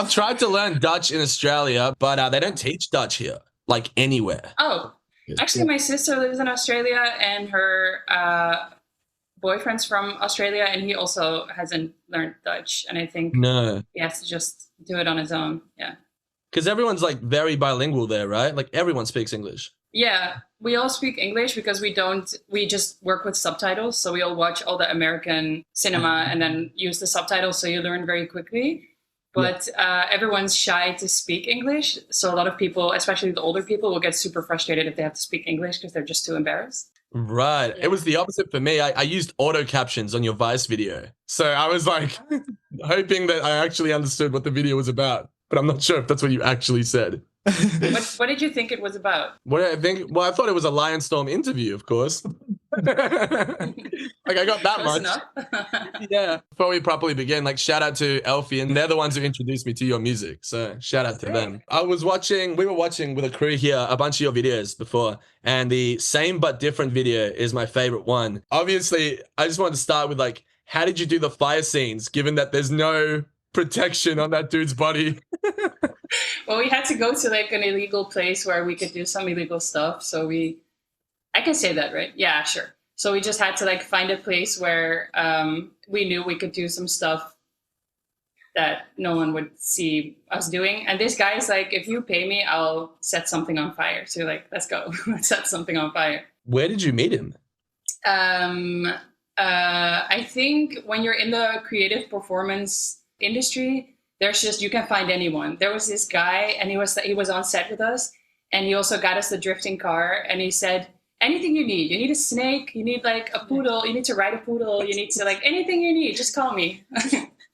I've tried to learn Dutch in Australia, but they don't teach Dutch here, like anywhere. Oh, actually, my sister lives in Australia, and her boyfriend's from Australia, and he also hasn't learned Dutch. And I think he has to just do it on his own. Yeah. Because everyone's like very bilingual there, right? Like everyone speaks English. Yeah, we all speak English because we just work with subtitles. So we all watch all the American cinema and then use the subtitles. So you learn very quickly. But everyone's shy to speak English. So a lot of people, especially the older people, will get super frustrated if they have to speak English because they're just too embarrassed. Right. Yeah. It was the opposite for me. I used auto captions on your Vice video. So I was like hoping that I actually understood what the video was about. But I'm not sure if that's what you actually said. What did you think it was about? What did I think? Well, I thought it was a Lionstorm interview, of course. Like I got that much. Yeah. Before we properly begin, like shout out to Elfie, and they're the ones who introduced me to your music. So shout out to them. We were watching with a crew here a bunch of your videos before, and the Same But Different video is my favorite one. Obviously, I just wanted to start with like, how did you do the fire scenes, given that there's no protection on that dude's body? Well, we had to go to like an illegal place where we could do some illegal stuff. So I can say that, right? Yeah, sure. So we just had to like find a place where we knew we could do some stuff that no one would see us doing. And this guy's like, if you pay me, I'll set something on fire. So you're like, let's go, let's set something on fire. Where did you meet him? I think when you're in the creative performance industry, you can find anyone. There was this guy, and he was on set with us, and he also got us the drifting car, and he said, anything you need. You need a snake, you need like a poodle, you need to ride a poodle, you need to like anything you need, just call me.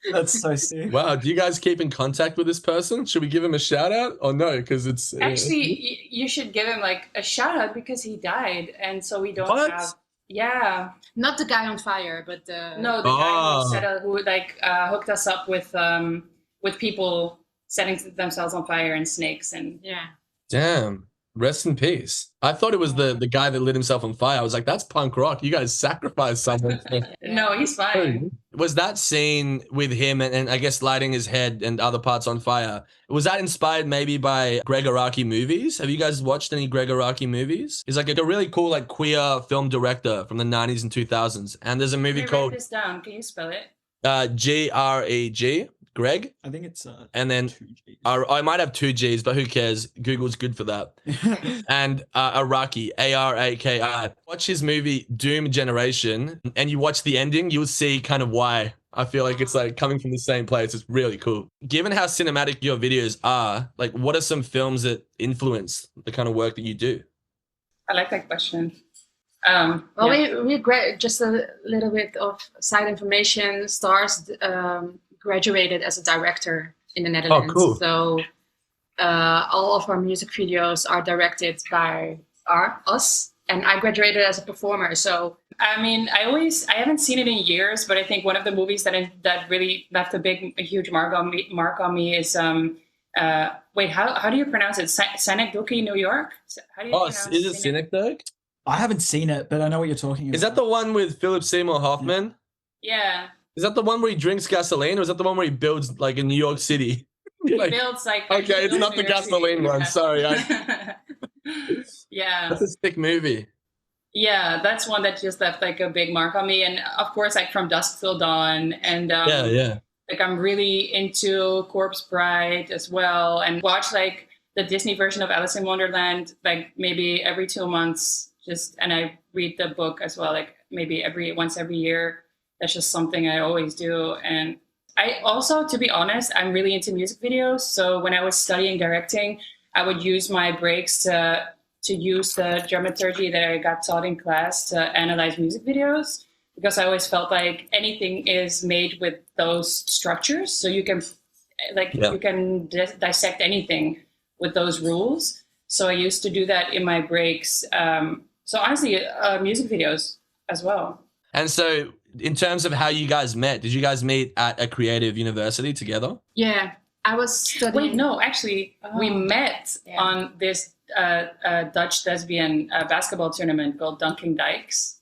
That's so sick. Wow, do you guys keep in contact with this person? Should we give him a shout out or no? Because it's actually you should give him like a shout out because he died, and so we don't have. Yeah, not the guy on fire, but the guy who hooked us up with people setting themselves on fire and snakes and Damn. Rest in peace. I thought it was the guy that lit himself on fire. I was like, that's punk rock. You guys sacrificed someone. No, he's fine. Was that scene with him and I guess lighting his head and other parts on fire, was that inspired maybe by Greg Araki movies? Have you guys watched any Greg Araki movies? He's like a really cool like queer film director from the 90s and 2000s. And there's a movie called... Write this down. Can you spell it? Greg. Greg? I think it's and then 2 Gs. I might have 2 Gs, but who cares? Google's good for that. And Araki, Araki. Watch his movie Doom Generation, and you watch the ending, you'll see kind of why. I feel like it's like coming from the same place. It's really cool. Given how cinematic your videos are, like what are some films that influence the kind of work that you do? I like that question. We just a little bit of side information. Stars graduated as a director in the Netherlands. Oh, cool. So all of our music videos are directed by us, and I graduated as a performer. So I mean, I haven't seen it in years, but I think one of the movies that really left a huge mark on me is wait, how do you pronounce it? Synecdoche, New York? How do you is it Synecdoche? I haven't seen it, but I know what you're talking about. Is that the one with Philip Seymour Hoffman? Yeah. Is that the one where he drinks gasoline, or is that the one where he builds like in New York City? He builds like... Okay, it's not the gasoline one. Sorry. Yeah. That's a sick movie. Yeah, that's one that just left like a big mark on me. And of course, like From Dusk Till Dawn. And like I'm really into Corpse Bride as well. And watch like the Disney version of Alice in Wonderland, like maybe every 2 months. And I read the book as well, like maybe once every year. That's just something I always do. And I also, to be honest, I'm really into music videos. So when I was studying directing, I would use my breaks to use the dramaturgy that I got taught in class to analyze music videos, because I always felt like anything is made with those structures. So you can you can dissect anything with those rules. So I used to do that in my breaks. So honestly, music videos as well. And so in terms of how you guys met, did you guys meet at a creative university together? Yeah, I was studying. Wait, no, actually, we met on this Dutch lesbian basketball tournament called Dunking Dykes.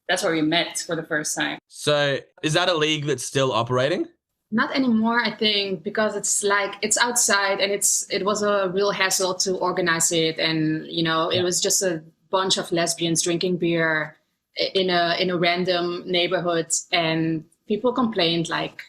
That's where we met for the first time. So is that a league that's still operating? Not anymore, I think, because it's outside, and it was a real hassle to organize it, and it was just a bunch of lesbians drinking beer in a random neighborhood, and people complained like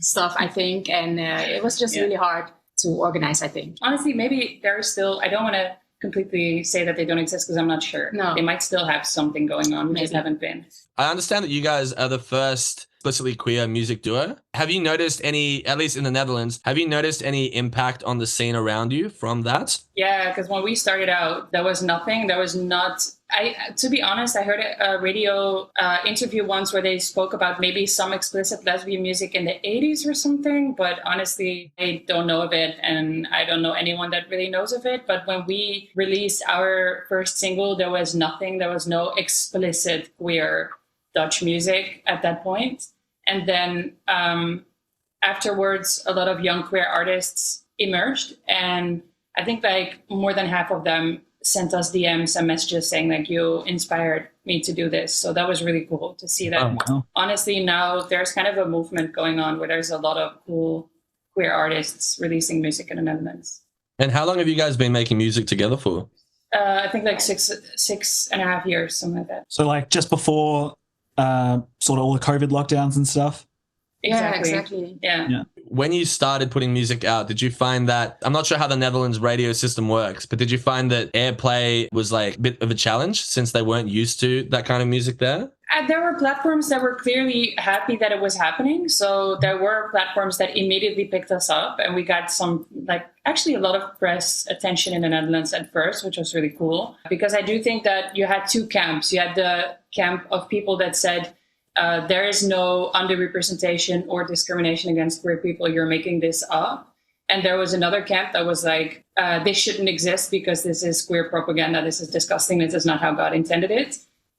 stuff, I think, and it was just really hard to organize, I think. Honestly, maybe there's still, I don't want to completely say that they don't exist because I'm not sure. No. They might still have something going on. We just haven't been. I understand that you guys are the first explicitly queer music duo. Have you noticed any, at least in the Netherlands, have you noticed any impact on the scene around you from that? Yeah, because when we started out, there was nothing. There was not... to be honest, I heard a radio interview once where they spoke about maybe some explicit lesbian music in the 80s or something, but honestly, I don't know of it, and I don't know anyone that really knows of it. But when we released our first single, there was nothing. There was no explicit queer Dutch music at that point. And then afterwards, a lot of young queer artists emerged, and I think like more than half of them sent us DMs and messages saying like, you inspired me to do this. So that was really cool to see that. Wow. Honestly, now there's kind of a movement going on where there's a lot of cool queer artists releasing music in the Netherlands. And how long have you guys been making music together for? I think like 6.5 years, something like that. So like just before sort of all the COVID lockdowns and stuff? Exactly. Yeah. When you started putting music out, did you find that, I'm not sure how the Netherlands radio system works, but did you find that airplay was like a bit of a challenge since they weren't used to that kind of music there? There were platforms that were clearly happy that it was happening. So there were platforms that immediately picked us up, and we got some, like, actually a lot of press attention in the Netherlands at first, which was really cool. Because I do think that you had two camps. You had the camp of people that said, there is no underrepresentation or discrimination against queer people. You're making this up. And there was another camp that was like, this shouldn't exist because this is queer propaganda. This is disgusting. This is not how God intended it.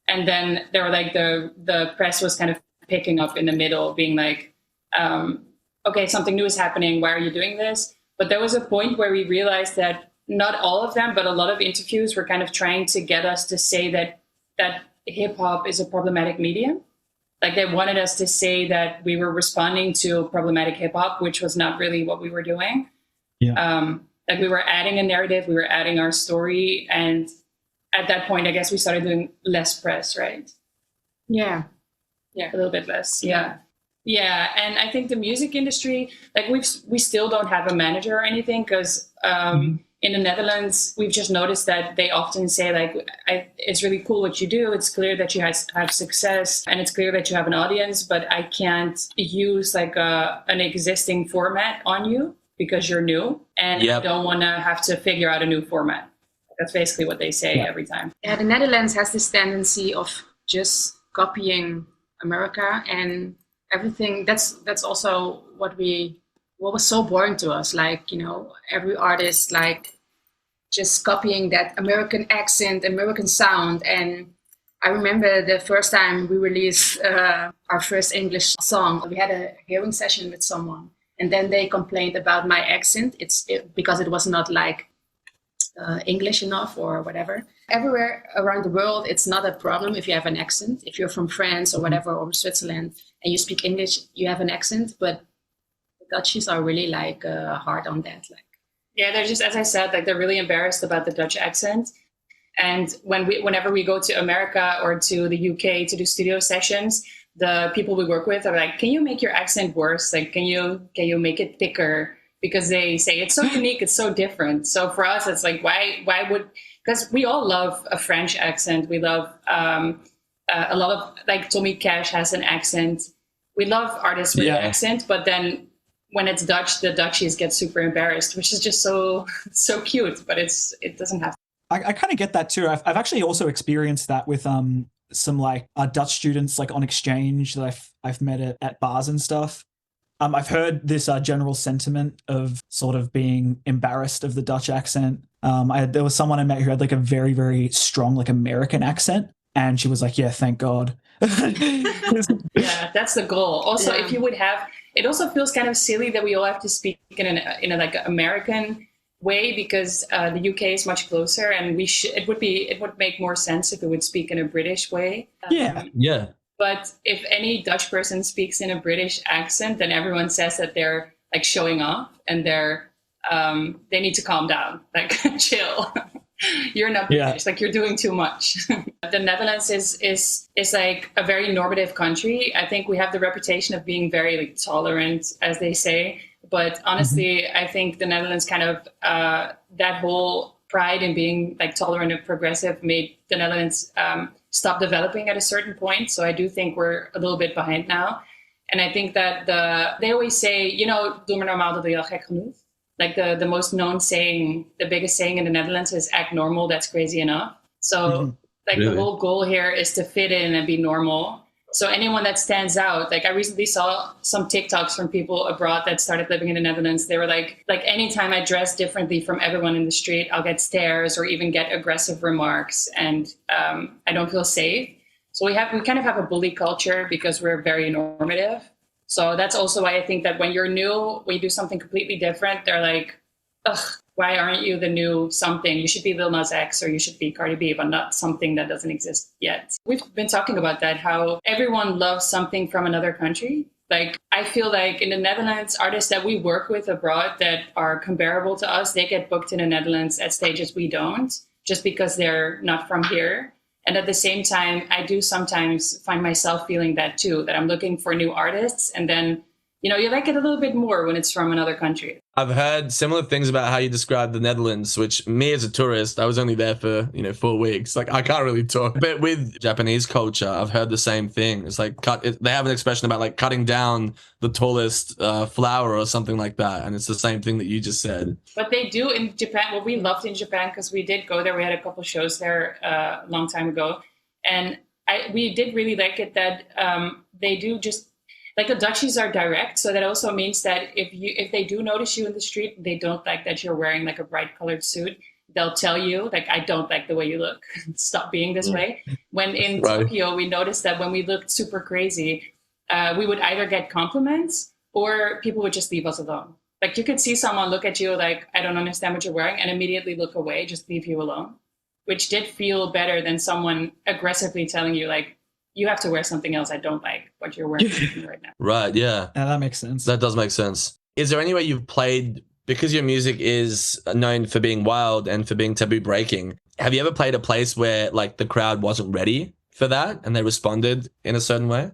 And then there were like the press was kind of picking up in the middle, being like, okay, something new is happening. Why are you doing this? But there was a point where we realized that not all of them, but a lot of interviews were kind of trying to get us to say that hip hop is a problematic medium. Like they wanted us to say that we were responding to problematic hip hop, which was not really what we were doing. Yeah. Like we were adding a narrative, we were adding our story. And at that point, I guess we started doing less press, right? Yeah. A little bit less. Yeah. And I think the music industry, like we still don't have a manager or anything because in the Netherlands, we've just noticed that they often say like, it's really cool what you do. It's clear that you have success and it's clear that you have an audience, but I can't use like an existing format on you because you're new and I don't want to have to figure out a new format. That's basically what they say every time. Yeah, the Netherlands has this tendency of just copying America and everything. That's also what was so boring to us. Like, every artist like just copying that American accent, American sound. And I remember the first time we released our first English song, we had a hearing session with someone, and then they complained about my accent. Because it was not like English enough or whatever. Everywhere around the world, it's not a problem if you have an accent. If you're from France or whatever, or Switzerland, and you speak English, you have an accent. But the Dutchies are really like hard on that. Like, yeah, they're just, as I said, like they're really embarrassed about the Dutch accent. And whenever we go to America or to the UK to do studio sessions, the people we work with are like, "Can you make your accent worse? Like, can you make it thicker?" Because they say it's so unique, it's so different. So for us, it's like, why would, because we all love a French accent. We love a lot of, like Tommy Cash has an accent. We love artists with an accent, but then when it's Dutch, the Dutchies get super embarrassed, which is just so cute, but it doesn't have to. I kind of get that too. I've actually also experienced that with some like Dutch students like on exchange that I've met at bars and stuff. I've heard this general sentiment of sort of being embarrassed of the Dutch accent. There was someone I met who had like a very, very strong like American accent, and she was like, "Yeah, thank God." Yeah, that's the goal. Also, if you would have, it also feels kind of silly that we all have to speak in a like American way because the UK is much closer, and it would make more sense if we would speak in a British way. Yeah. But if any Dutch person speaks in a British accent, then everyone says that they're like showing off and they need to calm down, like chill. You're not British, like you're doing too much. The Netherlands is like a very normative country. I think we have the reputation of being very like tolerant, as they say. But honestly, I think the Netherlands kind of that whole pride in being like tolerant and progressive made the Netherlands stop developing at a certain point. So I do think we're a little bit behind now. And I think that they always say, you know, doe maar normaal, dat doe je al gek genoeg. Like the most known saying, the biggest saying in the Netherlands is act normal, that's crazy enough. So the whole goal here is to fit in and be normal. So anyone that stands out, like I recently saw some TikToks from people abroad that started living in the Netherlands. They were like anytime I dress differently from everyone in the street, I'll get stares or even get aggressive remarks, and I don't feel safe. So we kind of have a bully culture because we're very normative. So that's also why I think that when you're new, when you do something completely different, they're like, ugh, why aren't you the new something? You should be Lil Nas X or you should be Cardi B, but not something that doesn't exist yet. We've been talking about that, how everyone loves something from another country. Like, I feel like in the Netherlands, artists that we work with abroad that are comparable to us, they get booked in the Netherlands at stages we don't, just because they're not from here. And at the same time, I do sometimes find myself feeling that too, that I'm looking for new artists. And then, you know, you like it a little bit more when it's from another country. I've heard similar things about how you describe the Netherlands, which me as a tourist, I was only there for, 4 weeks. Like, I can't really talk. But with Japanese culture, I've heard the same thing. It's like, they have an expression about like cutting down the tallest flower or something like that. And it's the same thing that you just said. But they do in Japan. Well, we loved in Japan because we did go there. We had a couple shows there a long time ago. And we did really like it that they do just, like the Dutchies are direct, so that also means that if they do notice you in the street, they don't like that you're wearing like a bright colored suit. They'll tell you, like, I don't like the way you look. Stop being this way. When in Tokyo, we noticed that when we looked super crazy, we would either get compliments or people would just leave us alone. Like you could see someone look at you like, I don't understand what you're wearing, and immediately look away, just leave you alone, which did feel better than someone aggressively telling you like, you have to wear something else. I don't like what you're wearing right now. Right, yeah. Yeah, that makes sense. That does make sense. Is there any way you've played, because your music is known for being wild and for being taboo breaking, have you ever played a place where like the crowd wasn't ready for that and they responded in a certain way?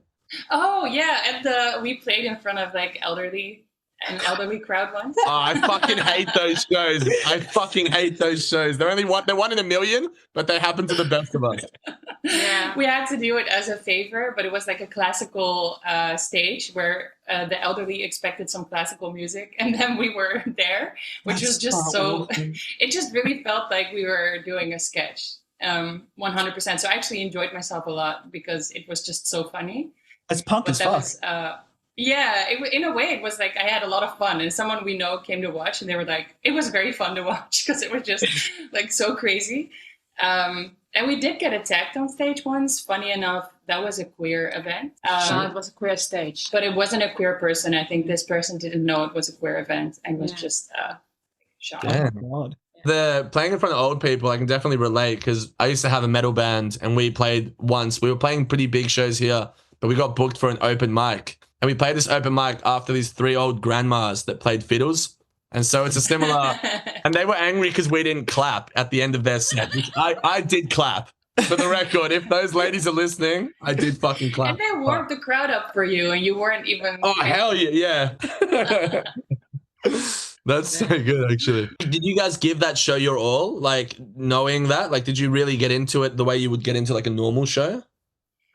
Oh, yeah. We played in front of like an elderly crowd once. Oh, I fucking hate those shows. I fucking hate those shows. They're one in a million, but they happen to the best of us. Yeah, we had to do it as a favor, but it was like a classical stage where the elderly expected some classical music, and then we were there, which was just so. It just really felt like we were doing a sketch, 100%. So I actually enjoyed myself a lot because it was just so funny. It's punk as fuck. Yeah, in a way, it was like I had a lot of fun, and someone we know came to watch, and they were like, it was very fun to watch because it was just like so crazy. And we did get attacked on stage once. Funny enough, that was a queer event. It was a queer stage. But it wasn't a queer person. I think this person didn't know it was a queer event and was just shocked. God. The playing in front of old people, I can definitely relate because I used to have a metal band and we played once. We were playing pretty big shows here, but we got booked for an open mic. And we played this open mic after these 3 old grandmas that played fiddles. And so it's a similar... and they were angry because we didn't clap at the end of their set. I did clap. For the record, if those ladies are listening, I did fucking clap. And they warmed the crowd up for you and you weren't even... Oh, hell yeah. That's so good, actually. Did you guys give that show your all? Like, knowing that? Like, did you really get into it the way you would get into, like, a normal show?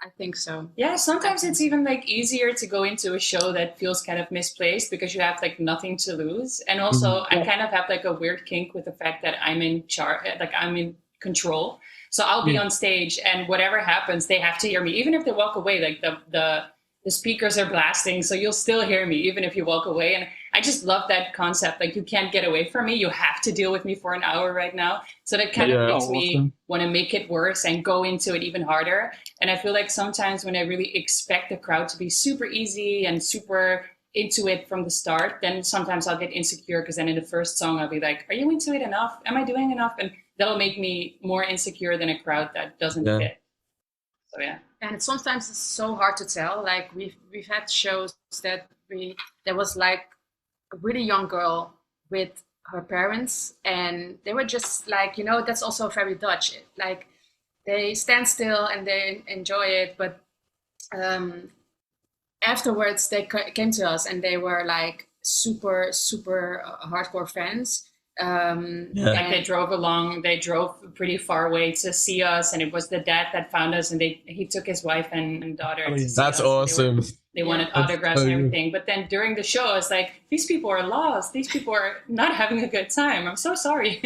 I think so. Yeah, sometimes it's even like easier to go into a show that feels kind of misplaced because you have like nothing to lose. And also I kind of have like a weird kink with the fact that I'm in charge, like I'm in control. So I'll be on stage and whatever happens, they have to hear me. Even if they walk away, like the speakers are blasting. So you'll still hear me even if you walk away. And I just love that concept. Like you can't get away from me. You have to deal with me for an hour right now. So that kind of makes me want to make it worse and go into it even harder. And I feel like sometimes when I really expect the crowd to be super easy and super into it from the start, then sometimes I'll get insecure because then in the first song I'll be like, are you into it enough? Am I doing enough? And that'll make me more insecure than a crowd that doesn't fit. So yeah. And sometimes it's so hard to tell. Like we've had shows that there was like a really young girl with her parents, and they were just like, that's also very Dutch. Like they stand still and they enjoy it, but afterwards they came to us and they were like super hardcore fans. Like they drove pretty far away to see us, and it was the dad that found us, and he took his wife and daughter to see us. That's awesome. They wanted autographs and everything. But then during the show, I was like, these people are lost. These people are not having a good time. I'm so sorry.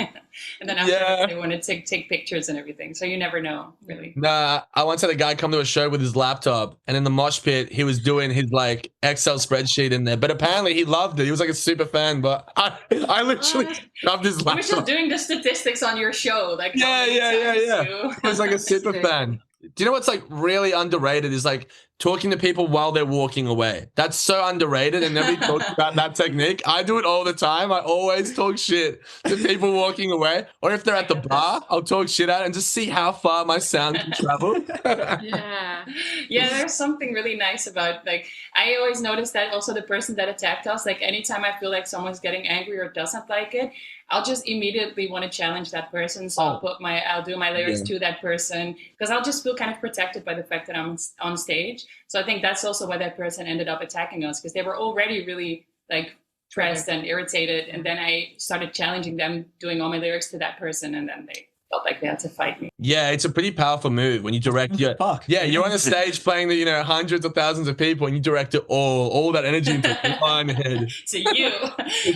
And then after they wanted to take pictures and everything. So you never know, really. Nah, I once had a guy come to a show with his laptop, and in the mosh pit, he was doing his like Excel spreadsheet in there. But apparently he loved it. He was like a super fan. But I literally shoved his laptop. You were just doing the statistics on your show. Like yeah. He was like a super fan. Do you know what's like really underrated is like talking to people while they're walking away. That's so underrated, and nobody talks about that technique. I do it all the time. I always talk shit to people walking away, or if they're at the bar, I'll talk shit out and just see how far my sound can travel. Yeah, there's something really nice about, like, I always notice that also the person that attacked us, like anytime I feel like someone's getting angry or doesn't like it, I'll just immediately want to challenge that person. So I'll do my lyrics to that person, because I'll just feel kind of protected by the fact that I'm on stage. So I think that's also why that person ended up attacking us, because they were already really like pressed and irritated. And then I started challenging them, doing all my lyrics to that person, and then they felt like they had to fight me. Yeah, it's a pretty powerful move when you direct you're on a stage playing to hundreds of thousands of people, and you direct it all that energy into one head. To you.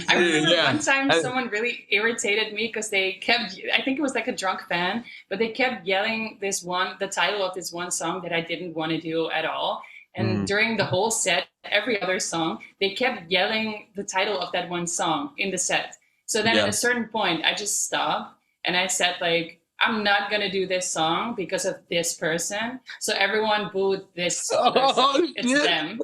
I remember one time someone really irritated me because they kept, I think it was like a drunk fan, but they kept yelling the title of this one song that I didn't want to do at all. And during the whole set, every other song, they kept yelling the title of that one song in the set. So then at a certain point, I just stopped. And I said, like, I'm not going to do this song because of this person. So everyone booed this person. It's them.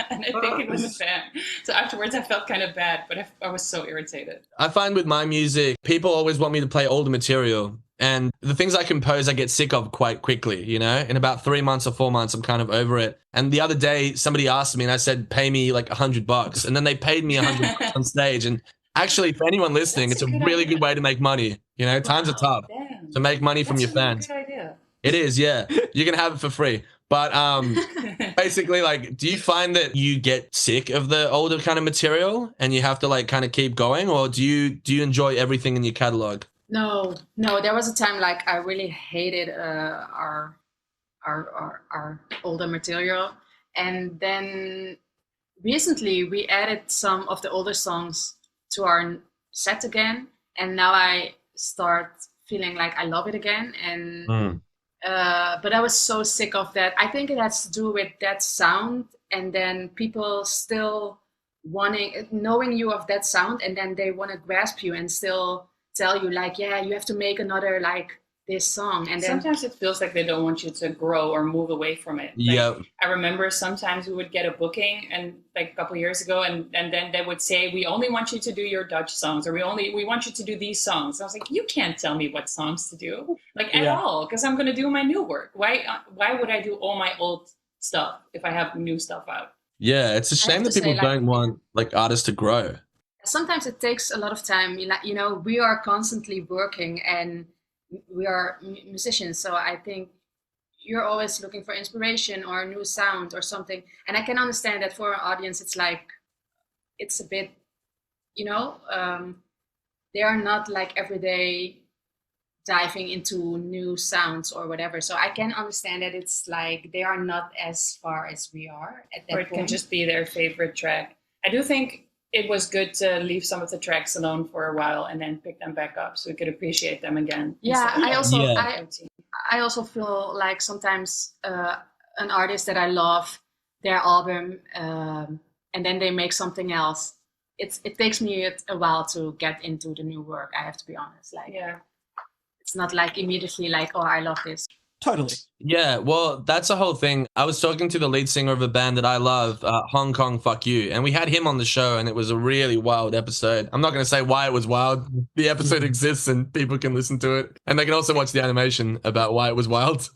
And I think it was a fan. So afterwards, I felt kind of bad, but I was so irritated. I find with my music, people always want me to play older material. And the things I compose, I get sick of quite quickly, In about 3 months or 4 months, I'm kind of over it. And the other day, somebody asked me, and I said, pay me like $100. And then they paid me $100 on stage. And actually, for anyone listening, it's a really good way to make money. Times are tough to make money from your fans. Good idea. It is, yeah. You can have it for free. But basically, like, do you find that you get sick of the older kind of material and you have to like kind of keep going, or do you enjoy everything in your catalog? No. There was a time like I really hated our older material, and then recently we added some of the older songs to our set again, and now I start feeling like I love it again. And but I was so sick of that. I think it has to do with that sound, and then people still knowing you of that sound, and then they want to grasp you and still tell you like, you have to make another like this song. And then sometimes it feels like they don't want you to grow or move away from it. I remember sometimes we would get a booking, and like a couple of years ago, and then they would say, we only want you to do your Dutch songs, or we want you to do these songs. I was like, you can't tell me what songs to do, like at all, because I'm going to do my new work. Why would I do all my old stuff if I have new stuff out? Yeah, it's a shame that people don't want like artists to grow. Sometimes it takes a lot of time. We are constantly working, and we are musicians, so I think you're always looking for inspiration or a new sound or something. And I can understand that for an audience, it's like, it's a bit, they are not like every day diving into new sounds or whatever. So I can understand that it's like they are not as far as we are at that point. Or it can just be their favorite track. I do think it was good to leave some of the tracks alone for a while and then pick them back up so we could appreciate them again. Yeah, I also feel like sometimes an artist that I love, their album, and then they make something else. It takes me a while to get into the new work. I have to be honest. It's not like immediately like, oh, I love this. Totally. Yeah, well, that's the whole thing. I was talking to the lead singer of a band that I love, Hong Kong Fuck You, and we had him on the show, and it was a really wild episode. I'm not going to say why it was wild. The episode exists, and people can listen to it, and they can also watch the animation about why it was wild.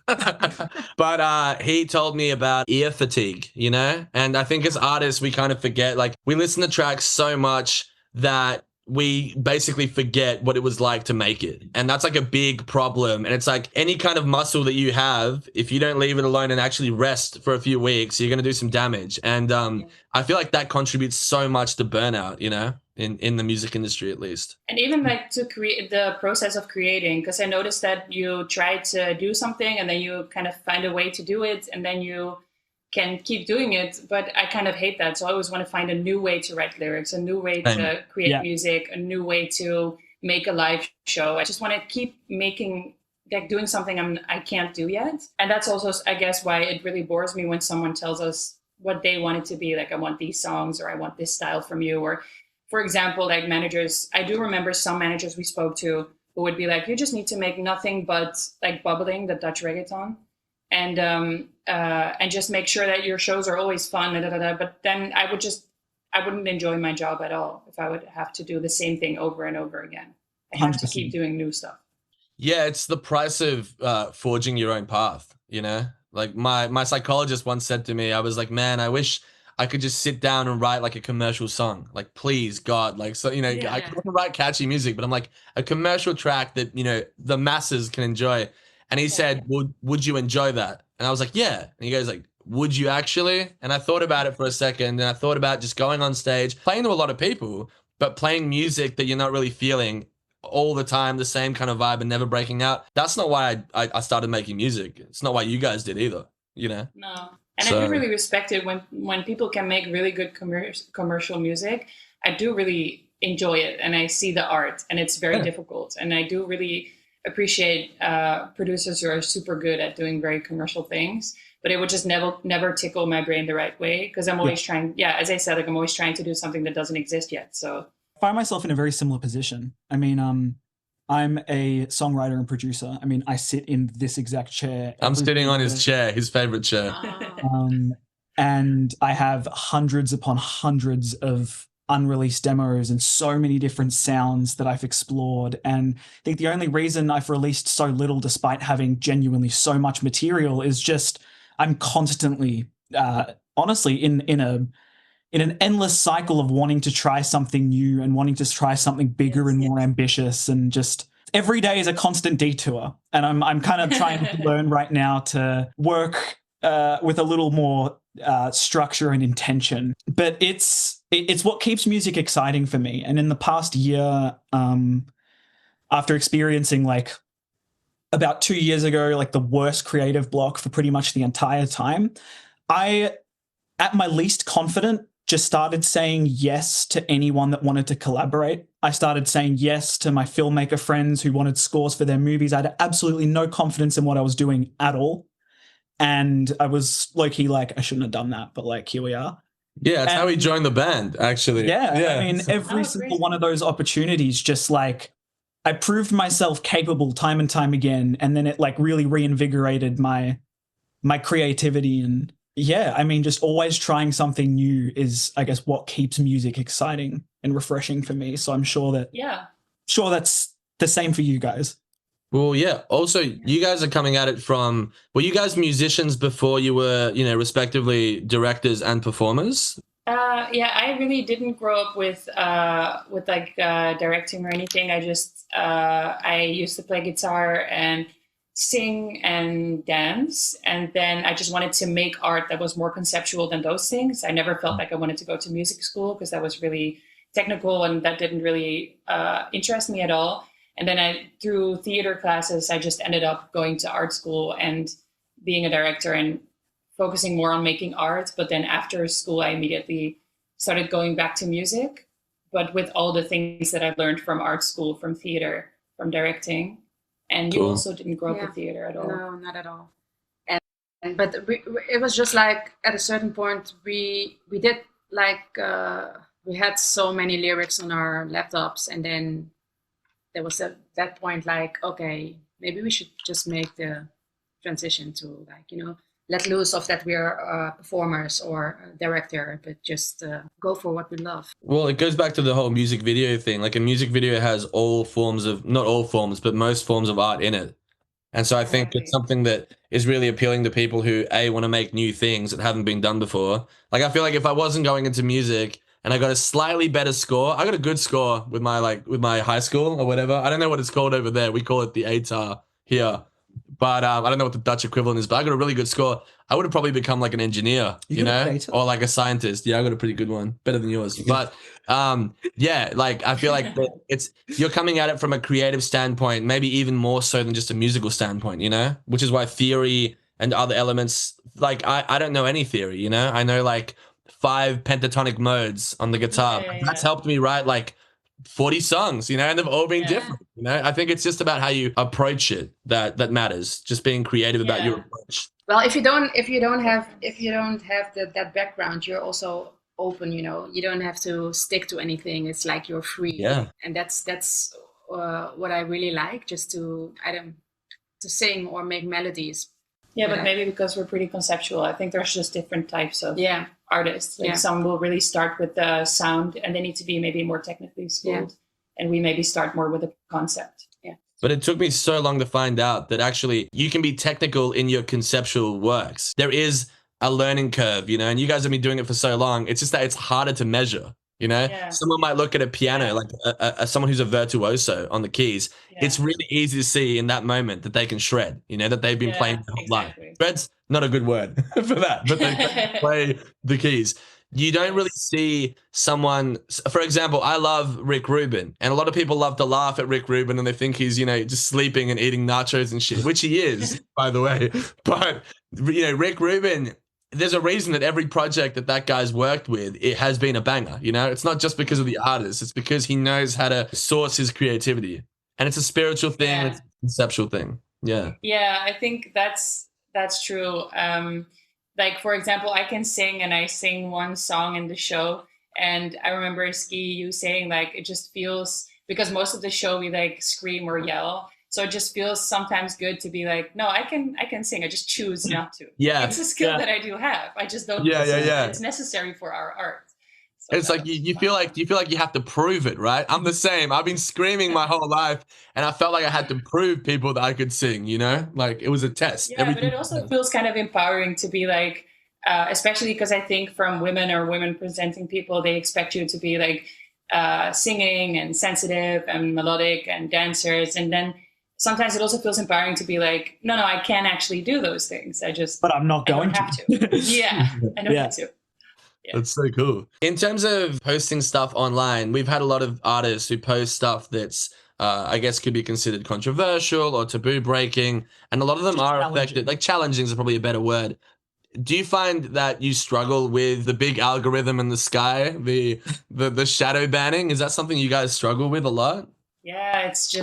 But he told me about ear fatigue, you know? And I think as artists, we kind of forget, like, we listen to tracks so much that we basically forget what it was like to make it. And that's like a big problem. And it's like any kind of muscle that you have, if you don't leave it alone and actually rest for a few weeks, you're going to do some damage. And I feel like that contributes so much to burnout, you know, in the music industry at least. And even like to create the process of creating, because I noticed that you try to do something and then you kind of find a way to do it and then you can keep doing it, but I kind of hate that. So I always want to find a new way to write lyrics, a new way to create music, a new way to make a live show. I just want to keep making, like doing something I can't do yet. And that's also, I guess, why it really bores me when someone tells us what they want it to be. Like, I want these songs, or I want this style from you. Or for example, like managers, I do remember some managers we spoke to who would be like, you just need to make nothing but like bubbling, the Dutch reggaeton. And just make sure that your shows are always fun. But then I wouldn't enjoy my job at all if I would have to do the same thing over and over again. I have 100%. To keep doing new stuff. Yeah, it's the price of forging your own path, you know? Like my psychologist once said to me, I was like, man, I wish I could just sit down and write like a commercial song. Like, please, God. Like, so, you know, I can write catchy music, but I'm like, a commercial track that, you know, the masses can enjoy. And he said, would you enjoy that? And I was like, yeah. And he goes like, would you actually? And I thought about it for a second, and I thought about just going on stage, playing to a lot of people, but playing music that you're not really feeling all the time, the same kind of vibe and never breaking out. That's not why I started making music. It's not why you guys did either, you know? No. And I do really respect it when people can make really good commercial music. I do really enjoy it, and I see the art, and it's very difficult. And I do really appreciate producers who are super good at doing very commercial things, but it would just never tickle my brain the right way, because I'm always trying, as I said, like I'm always trying to do something that doesn't exist yet. So I find myself in a very similar position. I mean, I'm a songwriter and producer. I mean, I sit in this exact chair. I'm sitting on his chair, his favorite chair. And I have hundreds upon hundreds of unreleased demos and so many different sounds that I've explored. And I think the only reason I've released so little, despite having genuinely so much material, is just I'm constantly, honestly, in an endless cycle of wanting to try something new and wanting to try something bigger and more ambitious, and just every day is a constant detour. And I'm kind of trying to learn right now to work with a little more structure and intention. But it's what keeps music exciting for me. And in the past year, after experiencing like about 2 years ago, like the worst creative block for pretty much the entire time, I, at my least confident, just started saying yes to anyone that wanted to collaborate. I started saying yes to my filmmaker friends who wanted scores for their movies. I had absolutely no confidence in what I was doing at all. And I was low-key like, I shouldn't have done that, but like, here we are. Yeah, that's how he joined the band, actually. Yeah. I mean, every single one of those opportunities, just like, I proved myself capable time and time again, and then it like really reinvigorated my creativity. And yeah, I mean, just always trying something new is, I guess, what keeps music exciting and refreshing for me. So I'm sure that's the same for you guys. Well, yeah. Also, you guys are coming at it from, were you guys musicians before you were, you know, respectively directors and performers? Yeah, I really didn't grow up with directing or anything. I used to play guitar and sing and dance. And then I just wanted to make art that was more conceptual than those things. I never felt like I wanted to go to music school because that was really technical and that didn't really interest me at all. And then through theater classes, I just ended up going to art school and being a director and focusing more on making art. But then after school, I immediately started going back to music, but with all the things that I've learned from art school, from theater, from directing. And you also didn't grow up with theater at all. No, not at all. But it was just like at a certain point, we did like, we had so many lyrics on our laptops, and then there was at that point like, okay, maybe we should just make the transition to like, let loose of that we're performers or a director, but just go for what we love. Well, it goes back to the whole music video thing. Like a music video has all forms of, not all forms, but most forms of art in it. And so I think it's something that is really appealing to people who, A, want to make new things that haven't been done before. Like, I feel like if I wasn't going into music and I got a slightly better score, I got a good score with my high school or whatever. I don't know what it's called over there. We call it the ATAR here. But I don't know what the Dutch equivalent is, but I got a really good score. I would have probably become like an engineer, or like a scientist. Yeah, I got a pretty good one, better than yours. But yeah, like I feel like you're coming at it from a creative standpoint, maybe even more so than just a musical standpoint, which is why theory and other elements, like I don't know any theory, I know like 5 pentatonic modes on the guitar. Yeah. That's helped me write like 40 songs, and they've all been different. I think it's just about how you approach it that matters. Just being creative about your approach. Well, if you don't have that background, you're also open. You don't have to stick to anything. It's like you're free. Yeah. And that's what I really like, just to sing or make melodies. Yeah, but maybe because we're pretty conceptual, I think there's just different types of artists. Like some will really start with the sound and they need to be maybe more technically skilled. And we maybe start more with a concept. Yeah. But it took me so long to find out that actually you can be technical in your conceptual works. There is a learning curve, and you guys have been doing it for so long. It's just that it's harder to measure. Someone might look at a piano, like someone who's a virtuoso on the keys. Yeah. It's really easy to see in that moment that they can shred, that they've been playing their whole life. Shred's not a good word for that, but they can play the keys. You don't really see someone, for example, I love Rick Rubin, and a lot of people love to laugh at Rick Rubin and they think he's, just sleeping and eating nachos and shit, which he is, by the way. But, Rick Rubin, there's a reason that every project that guy's worked with, it has been a banger, It's not just because of the artist. It's because he knows how to source his creativity. And it's a spiritual thing. It's a conceptual thing. Yeah. Yeah, I think that's true. Like, for example, I can sing and I sing one song in the show. And I remember, Ski, you saying like, it just feels, because most of the show we like scream or yell. So it just feels sometimes good to be like, no, I can sing. I just choose not to. Yeah. It's a skill that I do have. I just don't. It's necessary for our art. So it's like you feel like you have to prove it, right? I'm the same. I've been screaming my whole life, and I felt like I had to prove people that I could sing. Like it was a test. Yeah, but it also feels kind of empowering to be like, especially because I think from women or women presenting people, they expect you to be like singing and sensitive and melodic and dancers, and then sometimes it also feels empowering to be like, no, I can't actually do those things. But I'm not going to. Yeah, I don't have to. Yeah. That's so cool. In terms of posting stuff online, we've had a lot of artists who post stuff that's, I guess, could be considered controversial or taboo breaking. And a lot of them are affected. Like challenging is probably a better word. Do you find that you struggle with the big algorithm in the sky, the shadow banning? Is that something you guys struggle with a lot? Yeah, it's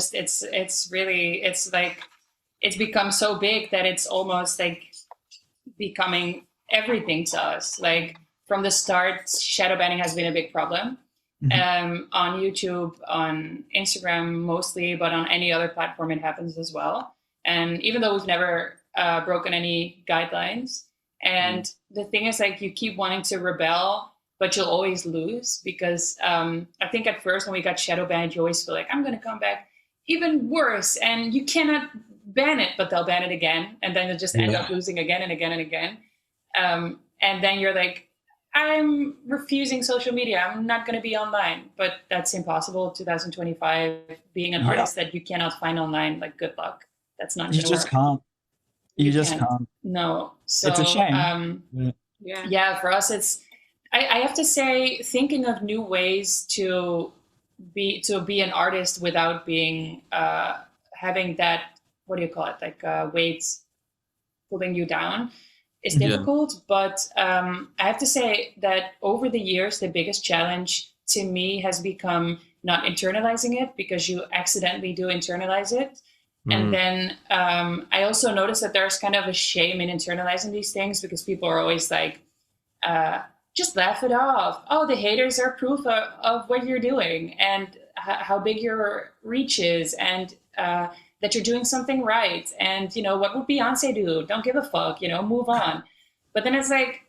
like, it's become so big that it's almost like becoming everything to us. Like from the start, shadow banning has been a big problem. On YouTube, on Instagram mostly, but on any other platform it happens as well. And even though we've never broken any guidelines, and the thing is, like, you keep wanting to rebel, but you'll always lose because I think at first when we got shadow banned, you always feel like, I'm going to come back even worse, and you cannot ban it, but they'll ban it again, and then you'll just end up losing again and again and again. And then you're like, I'm refusing social media. I'm not going to be online, but that's impossible. 2025, being an artist that you cannot find online, like, good luck. That's not. You just can't. You just can't. No. So it's a shame. Yeah. For us, it's. I have to say, thinking of new ways to be an artist without being having that, what do you call it, like weights pulling you down, is difficult. But I have to say that over the years, the biggest challenge to me has become not internalizing it, because you accidentally do internalize it. And then I also noticed that there's kind of a shame in internalizing these things, because people are always like, just laugh it off. Oh, the haters are proof of what you're doing and how big your reach is. And that you're doing something right. And, you know, what would Beyonce do? Don't give a fuck, you know, move on. But then it's like,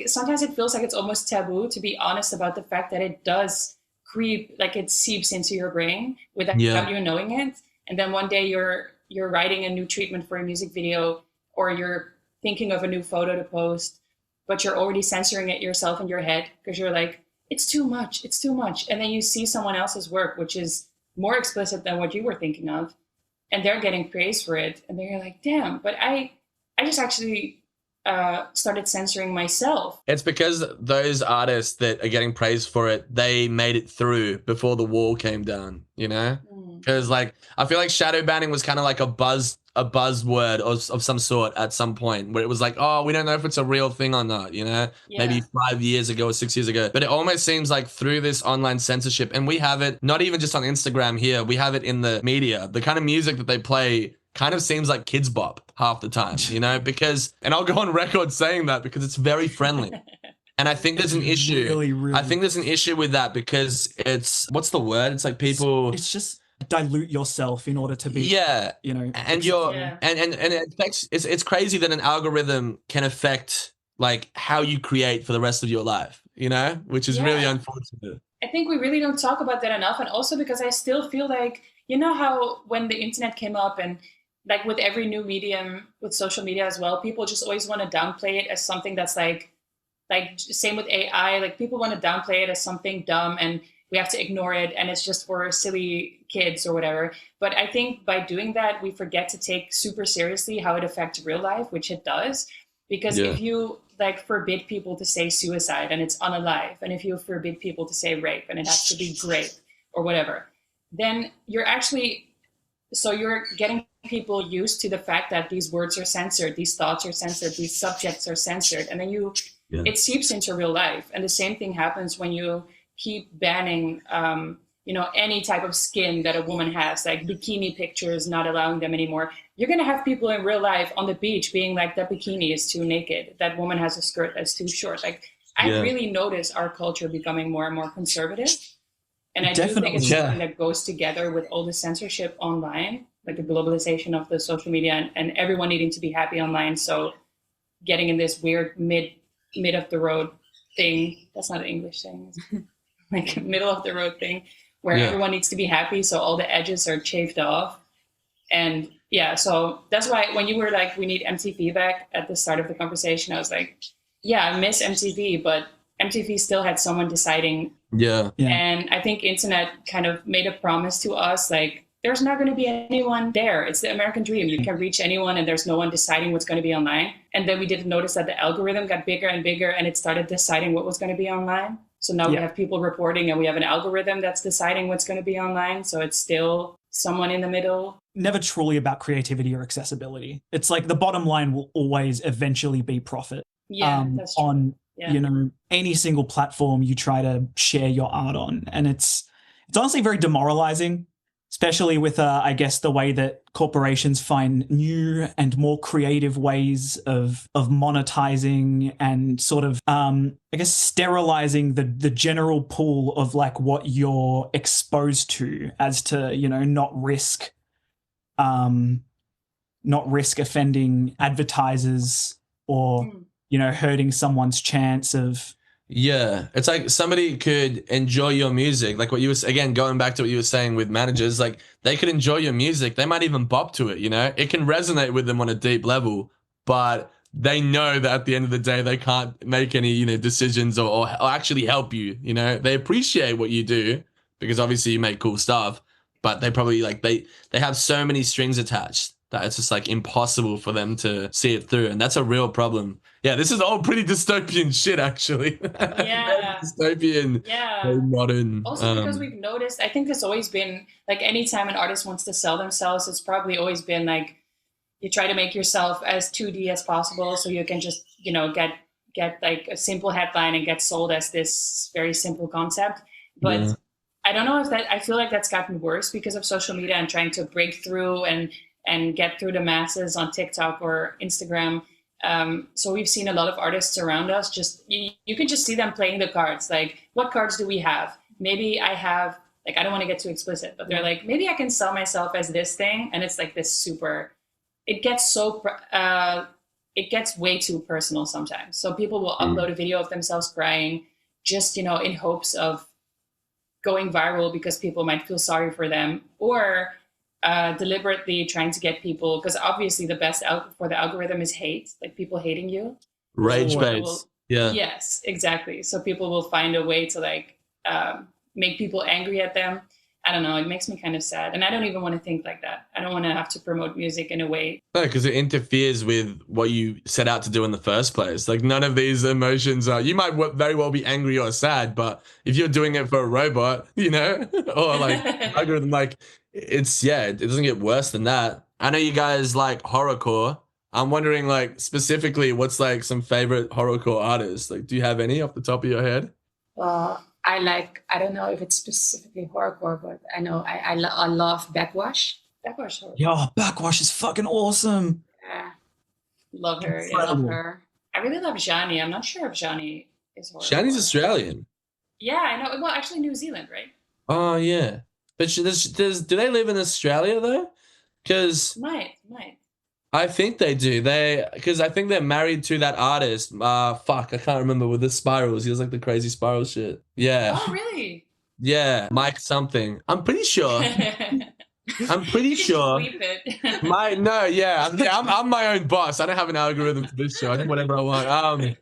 sometimes it feels like it's almost taboo to be honest about the fact that it does creep, like it seeps into your brain without you knowing it. And then one day you're writing a new treatment for a music video, or you're thinking of a new photo to post, but you're already censoring it yourself in your head because you're like, it's too much. And then you see someone else's work, which is more explicit than what you were thinking of, and they're getting praise for it. And then you're like, damn, but I just actually started censoring myself. It's because those artists that are getting praised for it, they made it through before the wall came down, you know? Because like, I feel like shadow banning was kind of like a buzzword of some sort at some point, where it was like, oh, we don't know if it's a real thing or not, you know? Maybe 5 years ago or 6 years ago. But it almost seems like through this online censorship, and we have it not even just on Instagram here, we have it in the media, the kind of music that they play kind of seems like kids bop half the time, you know, because, and I'll go on record saying that because it's very friendly. And I think there's an issue. Really. I think there's an issue with that because it's, what's the word? It's like people. It's just dilute yourself in order to be, you know. And you're, and it affects, it's crazy that an algorithm can affect like how you create for the rest of your life, you know, which is really unfortunate. I think we really don't talk about that enough. And also because I still feel like, you know how when the internet came up, and like with every new medium, with social media as well, people just always want to downplay it as something that's like same with AI, like people want to downplay it as something dumb and we have to ignore it and it's just for silly kids or whatever. But I think by doing that, we forget to take super seriously how it affects real life, which it does. Because if you like forbid people to say suicide and it's unalive, and if you forbid people to say rape and it has to be grape or whatever, then you're getting people used to the fact that these words are censored, these thoughts are censored, these subjects are censored, and then it seeps into real life. And the same thing happens when you keep banning, you know, any type of skin that a woman has, like bikini pictures, not allowing them anymore. You're going to have people in real life on the beach being like, that bikini is too naked, that woman has a skirt that's too short. Like, I really notice our culture becoming more and more conservative. And I do think it's something that goes together with all the censorship online, like the globalization of the social media and everyone needing to be happy online. So getting in this weird mid of the road thing, that's not an English thing, like middle of the road thing, where everyone needs to be happy. So all the edges are chafed off. And so that's why when you were like, we need MTV back at the start of the conversation, I was like, I miss MTV, but MTV still had someone deciding. And I think internet kind of made a promise to us, like, there's not going to be anyone there. It's the American dream. You can reach anyone and there's no one deciding what's going to be online. And then we didn't notice that the algorithm got bigger and bigger and it started deciding what was going to be online. So now we have people reporting and we have an algorithm that's deciding what's going to be online. So it's still someone in the middle. Never truly about creativity or accessibility. It's like the bottom line will always eventually be profit. That's true. On you know, any single platform you try to share your art on. And it's honestly very demoralizing, especially with, I guess, the way that corporations find new and more creative ways of monetizing and sort of, I guess, sterilizing the general pool of like what you're exposed to, as to, you know, not risk offending advertisers or you know, hurting someone's chance of. Yeah, it's like somebody could enjoy your music, like what you was, again, going back to what you were saying with managers, like they could enjoy your music, they might even bop to it, you know, it can resonate with them on a deep level, but they know that at the end of the day they can't make any, you know, decisions or actually help you, you know. They appreciate what you do because obviously you make cool stuff, but they probably like they have so many strings attached that it's just like impossible for them to see it through. And that's a real problem. Yeah, this is all pretty dystopian shit, actually. Dystopian, very modern. Also because we've noticed, I think it's always been, like anytime an artist wants to sell themselves, it's probably always been like, you try to make yourself as 2D as possible so you can just, you know, get like a simple headline and get sold as this very simple concept. But I don't know if that, I feel like that's gotten worse because of social media and trying to break through and get through the masses on TikTok or Instagram. So we've seen a lot of artists around us, just you can just see them playing the cards. Like, what cards do we have? Maybe I have like, I don't want to get too explicit, but they're like, maybe I can sell myself as this thing. And it's like this super, it gets way too personal sometimes. So people will upload a video of themselves crying just, in hopes of going viral because people might feel sorry for them, or deliberately trying to get people, because obviously the best for the algorithm is hate, like people hating you. Rage baits. Yeah. Yes, exactly. So people will find a way to like make people angry at them. I don't know. It makes me kind of sad. And I don't even want to think like that. I don't want to have to promote music in a way. No, because it interferes with what you set out to do in the first place. Like none of these emotions are, you might very well be angry or sad, but if you're doing it for a robot, or like algorithm, like it doesn't get worse than that. I know you guys like horrorcore. I'm wondering like specifically what's like some favorite horrorcore artists? Like, do you have any off the top of your head? I don't know if it's specifically horrorcore, but I know I love Backwash. Backwash horror. Yeah, Backwash is fucking awesome. Yeah. Love her. Yeah, love her. I really love Jani. I'm not sure if Jani is horrorcore. Jani's Australian. Yeah, I know. Well, actually New Zealand, right? Oh, yeah. But do they live in Australia though? Because might. I think they do. Because I think they're married to that artist. Fuck, I can't remember, with the spirals. He was like the crazy spiral shit. Yeah. Oh, really? Yeah, Mike something. I'm pretty sure. I'm pretty sure. I'm my own boss. I don't have an algorithm for this show. I do whatever I want.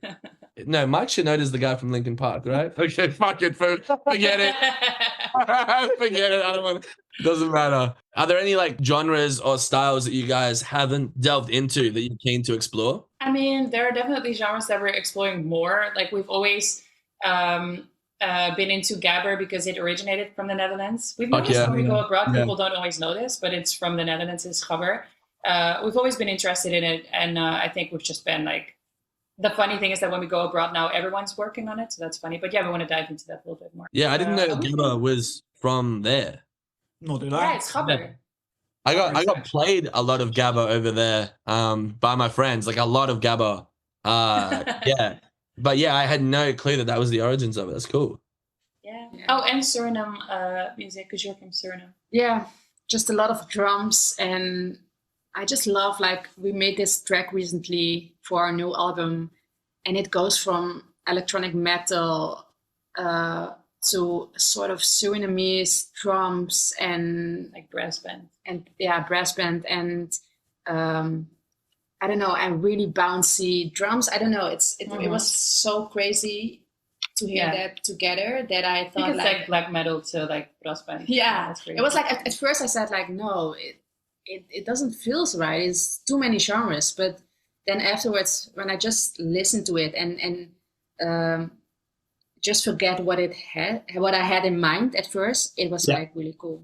No, Mike Shinoda's the guy from Linkin Park, right? Okay, fuck it, forget it. Forget it. I don't want. Doesn't matter. Are there any like genres or styles that you guys haven't delved into that you're keen to explore? I mean, there are definitely genres that we're exploring more. Like we've always been into gabber because it originated from the Netherlands. We've noticed when we go abroad, people don't always know this, but it's from the Netherlands. It's cover. We've always been interested in it, and I think we've just been like. The funny thing is that when we go abroad now, everyone's working on it, so that's funny. But yeah, we want to dive into that a little bit more. Yeah, I didn't know gabber was from there. Nor did I. Yeah, it's cover. I got played a lot of gabber over there by my friends, like a lot of gabber. Yeah. But yeah, I had no clue that was the origins of it. That's cool. Yeah. Oh, and Suriname music, because you're from Suriname. Yeah, just a lot of drums, and I just love, like, we made this track recently for our new album, and it goes from electronic metal to sort of Surinamese drums and like brass band. And brass band and I don't know, and really bouncy drums. I don't know. It was so crazy to hear that together that I thought it's like black metal to like brass band. Yeah, it was like at first I said like no, it doesn't feel right. It's too many genres. But then afterwards, when I just listened to it and just forget what I had in mind at first, it was like really cool.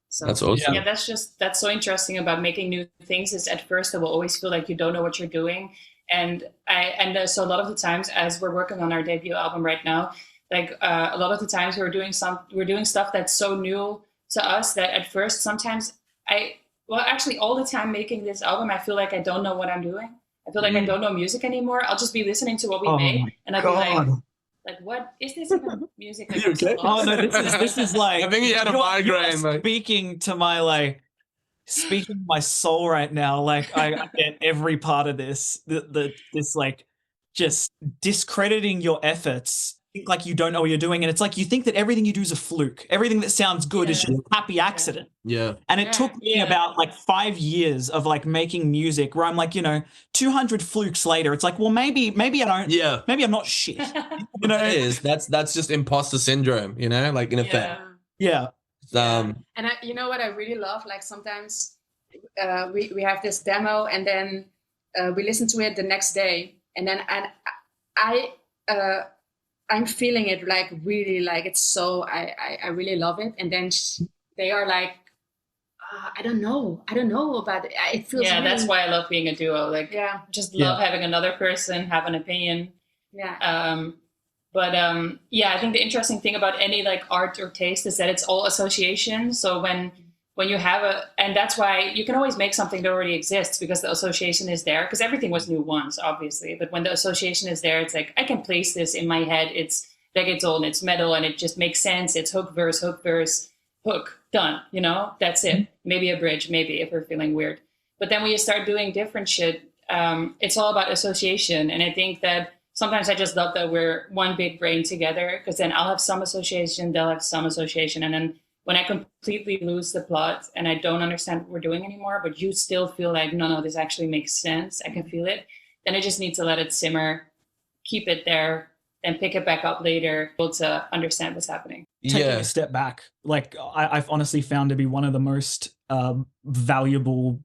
So that's awesome. Yeah, that's so interesting about making new things. Is at first it will always feel like you don't know what you're doing, and so a lot of the times as we're working on our debut album right now, like a lot of the times we're doing stuff that's so new to us that at first sometimes actually all the time making this album I feel like I don't know what I'm doing. I feel like I don't know music anymore. I'll just be listening to what we made and I'll be like, what is this even music? Like, okay? Oh no, this is like I think he had a migraine. Speaking to my soul right now. Like I get every part of this. This like just discrediting your efforts. Like you don't know what you're doing, and it's like you think that everything you do is a fluke. Everything that sounds good is just a happy accident. Yeah. And it took me about like 5 years of like making music where I'm like, 200 flukes later, it's like, well, maybe I don't. Yeah. Maybe I'm not shit. It is. That's just imposter syndrome. Like in effect. Yeah. And you know what I really love? Like sometimes we have this demo, and then we listen to it the next day, and then I'm feeling it like really like it's so I really love it, and then they are like I don't know about it. It feels really... that's why I love being a duo. Like just love having another person have an opinion. I think the interesting thing about any like art or taste is that it's all association. So when you have and that's why you can always make something that already exists because the association is there, because everything was new once, obviously. But when the association is there, it's like, I can place this in my head. decades old and it's metal and it just makes sense. It's hook, verse, hook, done, you know, that's it. Maybe a bridge, maybe if we're feeling weird. But then when you start doing different shit, it's all about association. And I think that sometimes I just love that we're one big brain together, because then I'll have some association, they'll have some association. And then when I completely lose the plot and I don't understand what we're doing anymore, but you still feel like, no, this actually makes sense, I can feel it, then I just need to let it simmer, keep it there, and pick it back up later, able to understand what's happening. Taking a step back, like I've honestly found to be one of the most valuable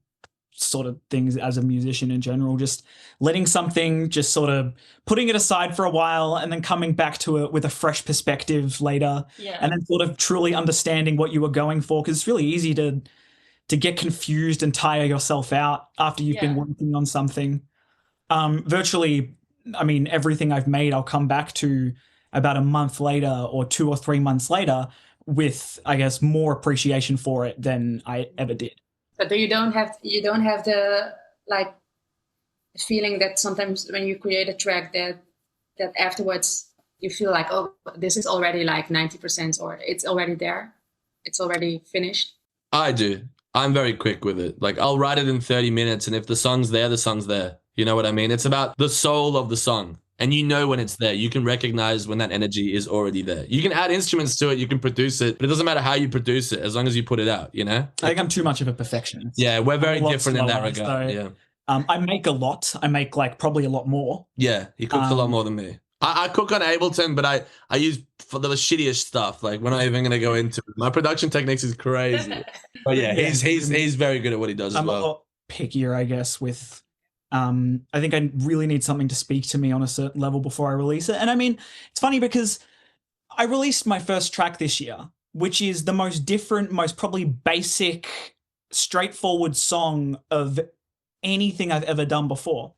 sort of things as a musician in general, just letting something, just sort of putting it aside for a while and then coming back to it with a fresh perspective later, and then sort of truly understanding what you were going for, because it's really easy to get confused and tire yourself out after you've been working on something. Virtually, I mean, everything I've made, I'll come back to about a month later or 2 or 3 months later with, I guess, more appreciation for it than I ever did. But you don't have the like feeling that sometimes when you create a track that afterwards you feel like, oh, this is already like 90%, or it's already there, it's already finished. I do. I'm very quick with it. Like, I'll write it in 30 minutes, and if the song's there, the song's there. You know what I mean? It's about the soul of the song. And you know when it's there. You can recognize when that energy is already there. You can add instruments to it, you can produce it, but it doesn't matter how you produce it as long as you put it out, you know? I think I'm too much of a perfectionist. Yeah, we're very different in that regard. I make a lot. I make like probably a lot more. Yeah, he cooks a lot more than me. I cook on Ableton, but I use for the shittiest stuff. Like, we're not even going to go into it. My production techniques is crazy. But yeah, he's very good at what he does as well. I'm a lot pickier, I guess, with... I think I really need something to speak to me on a certain level before I release it. And I mean, it's funny because I released my first track this year, which is the most different, most probably basic, straightforward song of anything I've ever done before.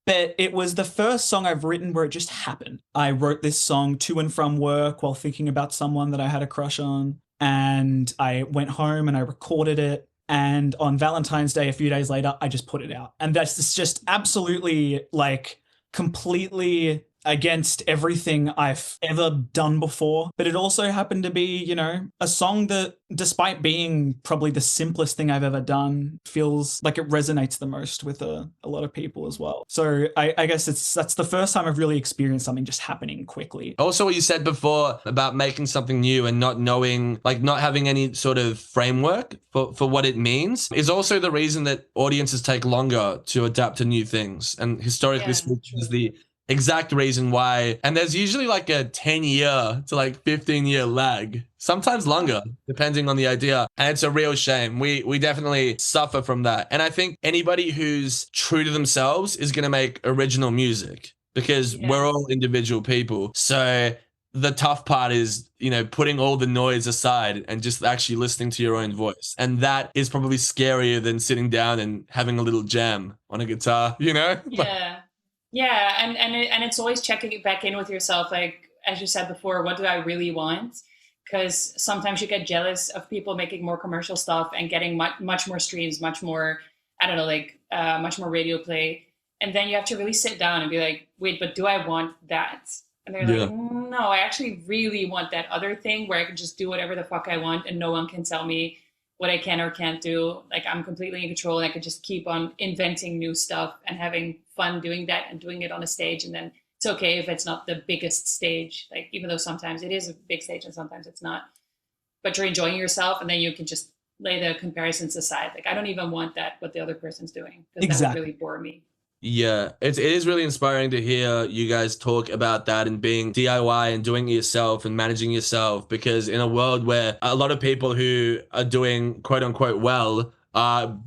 But it was the first song I've written where it just happened. I wrote this song to and from work while thinking about someone that I had a crush on. And I went home and I recorded it. And on Valentine's Day, a few days later, I just put it out. And that's just absolutely like completely against everything I've ever done before. But it also happened to be, you know, a song that, despite being probably the simplest thing I've ever done, feels like it resonates the most with a lot of people as well. So I guess that's the first time I've really experienced something just happening quickly. Also, what you said before about making something new and not knowing, like not having any sort of framework for what it means is also the reason that audiences take longer to adapt to new things. And historically speaking, is the exact reason why. And there's usually like a 10-year to like 15-year lag, sometimes longer, depending on the idea. And it's a real shame. We definitely suffer from that. And I think anybody who's true to themselves is going to make original music, because we're all individual people. So the tough part is, you know, putting all the noise aside and just actually listening to your own voice. And that is probably scarier than sitting down and having a little jam on a guitar, you know? Yeah. Yeah, and it's always checking back in with yourself, like, as you said before, what do I really want? Because sometimes you get jealous of people making more commercial stuff and getting much more streams, much more, I don't know, like much more radio play. And then you have to really sit down and be like, wait, but do I want that? And they're like, no, I actually really want that other thing where I can just do whatever the fuck I want and no one can tell me what I can or can't do. Like, I'm completely in control and I can just keep on inventing new stuff and having fun doing that and doing it on a stage. And then it's okay if it's not the biggest stage, like, even though sometimes it is a big stage and sometimes it's not, but you're enjoying yourself, and then you can just lay the comparisons aside. Like, I don't even want that, what the other person's doing, because that would really bore me. Yeah, it is really inspiring to hear you guys talk about that and being DIY and doing it yourself and managing yourself, because in a world where a lot of people who are doing quote unquote well,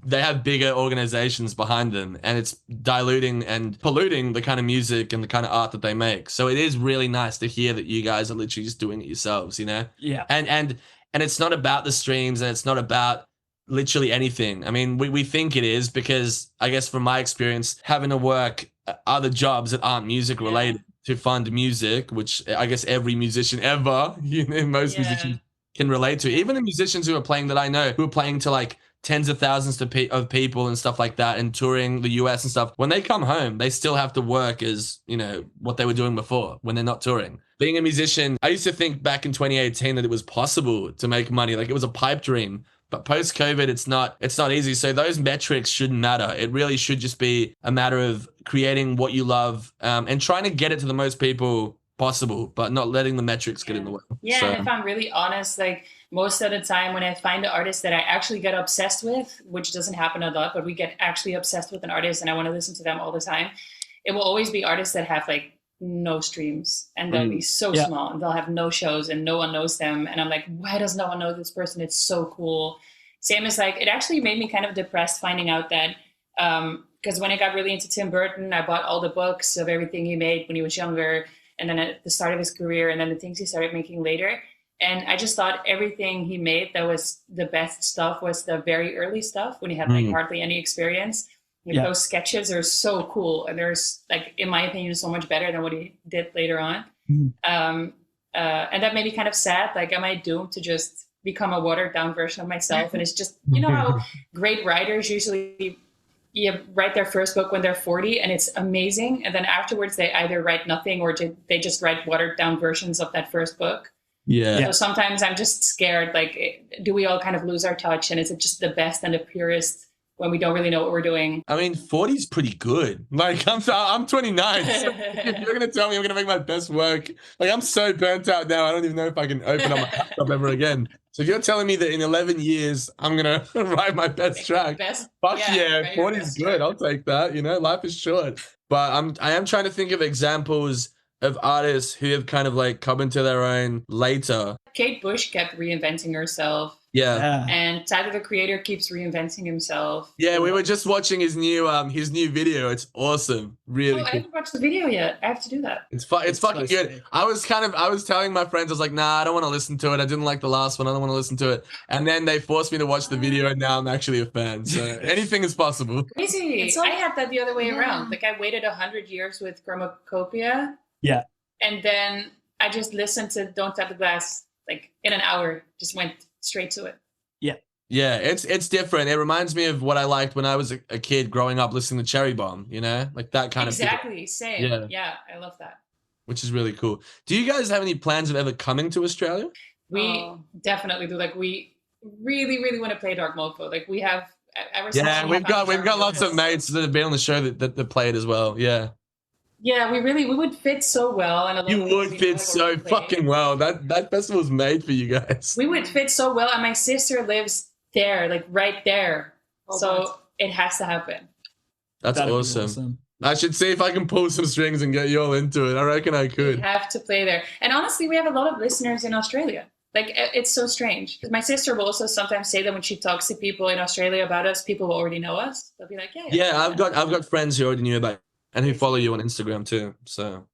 they have bigger organizations behind them, and it's diluting and polluting the kind of music and the kind of art that they make. So it is really nice to hear that you guys are literally just doing it yourselves, you know? Yeah. And it's not about the streams, and it's not about literally anything. I mean, we think it is, because I guess from my experience, having to work other jobs that aren't music related to fund music, which I guess every musician ever, you know, most musicians can relate to. Even the musicians who are playing that I know, who are playing to like tens of thousands of people and stuff like that, and touring the US and stuff, when they come home, they still have to work as, you know, what they were doing before when they're not touring. being a musician, I used to think back in 2018 that it was possible to make money. Like it was a pipe dream. But post-COVID, it's not easy. So those metrics shouldn't matter. It really should just be a matter of creating what you love and trying to get it to the most people possible, but not letting the metrics get in the way. Yeah, and if I'm really honest, like most of the time when I find an artist that I actually get obsessed with, which doesn't happen a lot, but we get actually obsessed with an artist and I want to listen to them all the time, it will always be artists that have like no streams and they'll be so small and they'll have no shows and no one knows them. And I'm like, why does no one know this person? It's so cool. Same as like, it actually made me kind of depressed finding out that, because when I got really into Tim Burton, I bought all the books of everything he made when he was younger and then at the start of his career and then the things he started making later. And I just thought everything he made that was the best stuff was the very early stuff when he had like hardly any experience. Those sketches are so cool. And there's like, in my opinion, so much better than what he did later on. And that made me kind of sad. Like, am I doomed to just become a watered down version of myself? And it's just, you know how great writers usually write their first book when they're 40 and it's amazing. And then afterwards they either write nothing or they just write watered down versions of that first book. So sometimes I'm just scared, like, do we all kind of lose our touch? And is it just the best and the purest when we don't really know what we're doing? I mean, 40 is pretty good. Like, I'm 29. So if you're going to tell me I'm going to make my best work, like, I'm so burnt out now. I don't even know if I can open up my laptop ever again. So if you're telling me that in 11 years, I'm going to write my best track, fuck yeah, 40 is good. I'll take that. You know, life is short. But I am trying to think of examples of artists who have kind of like come into their own later. Kate Bush kept reinventing herself. And Tyler the Creator keeps reinventing himself. Yeah, we were just watching his new video. It's awesome. Really cool. I haven't watched the video yet. I have to do that. It's fucking good. Sick. I was telling my friends, I was like, nah, I don't want to listen to it. I didn't like the last one. I don't want to listen to it. And then they forced me to watch the video and now I'm actually a fan. So anything is possible. Crazy. I had that the other way around. Like I waited 100 years with Chromacopia. Yeah. And then I just listened to Don't Tap the Glass like in an hour, just went straight to it. Yeah, it's different. It reminds me of what I liked when I was a kid growing up listening to Cherry Bomb, you know? Like that kind of Exactly, same. Yeah, I love that. Which is really cool. Do you guys have any plans of ever coming to Australia? We definitely do. Like we really, really want to play Dark Mofo. Like we have we've got lots of mates that have been on the show that play it as well. Yeah. Yeah, we would fit so well. And you would fit so fucking well. That festival's made for you guys. We would fit so well. And my sister lives there, like right there. So it has to happen. That'd awesome. I should see if I can pull some strings and get you all into it. I reckon I could. We have to play there. And honestly, we have a lot of listeners in Australia. Like, it's so strange. My sister will also sometimes say that when she talks to people in Australia about us, people will already know us. They'll be like, yeah. I've got friends who already knew about and who follow you on Instagram too. So